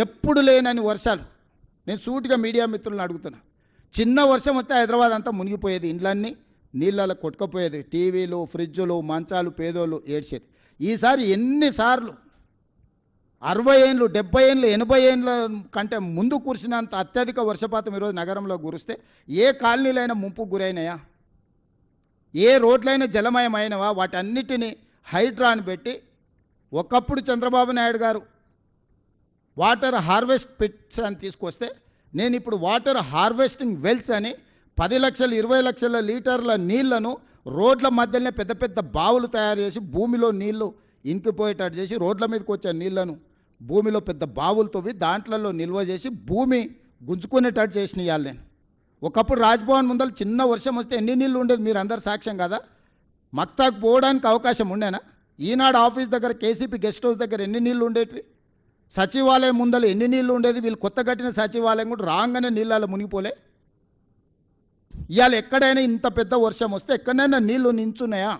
ఎప్పుడు లేనని వర్షాలు. నేను సూటిగా మీడియా మిత్రులను అడుగుతున్నా. చిన్న వర్షం వస్తే హైదరాబాద్ అంతా మునిగిపోయేది, ఇండ్లన్నీ నీళ్ళలో కొట్టుకుపోయేది, టీవీలు, ఫ్రిడ్జులు, మంచాలు, పేదోళ్ళు ఏడ్చేది. ఈసారి ఎన్నిసార్లు 60 ఏళ్ళు, 70 ఏళ్ళు, 80 ఏళ్ళ కంటే ముందు కురిసినంత అత్యధిక వర్షపాతం ఈరోజు నగరంలో కురిస్తే ఏ కాలనీలైనా ముంపుకు గురైనాయా? ఏ రోడ్లైనా జలమయమైనవా? వాటన్నిటినీ హైడ్రాని పెట్టి ఒకప్పుడు చంద్రబాబు నాయుడు గారు వాటర్ హార్వెస్ట్ పిట్స్ అని తీసుకొస్తే, నేను ఇప్పుడు వాటర్ హార్వెస్టింగ్ వెల్స్ అని 10 లక్షలు 20 లక్షల లీటర్ల నీళ్లను రోడ్ల మధ్యలోనే పెద్ద పెద్ద బావులు తయారు చేసి భూమిలో నీళ్లు ఇంకిపోయేటట్టు చేసి రోడ్ల మీదకి వచ్చే నీళ్లను భూమిలో పెద్ద బావులు తవ్వి దాంట్లలో నిల్వ చేసి భూమి గుంజుకునేటట్టు చేసిన ఇవాళ నేను. ఒకప్పుడు రాజ్భవన్ ముందర చిన్న వర్షం వస్తే ఎన్ని నీళ్ళు ఉండేది, మీరు అందరు సాక్ష్యం కదా. మక్తాకు పోవడానికి అవకాశం ఉండేనా? ఈనాడు ఆఫీస్ దగ్గర, కేసీపీ గెస్ట్ హౌస్ దగ్గర ఎన్ని నీళ్ళు ఉండేటివి? సచివాలయం ముందర ఎన్ని నీళ్ళు ఉండేది? వీళ్ళు కొత్త కట్టిన సచివాలయం కూడా రాగానే నీళ్ళలో మునిగిపోలే. ఇవాళ ఎక్కడైనా ఇంత పెద్ద వర్షం వస్తే ఎక్కడైనా నీళ్లు నించున్నాయా?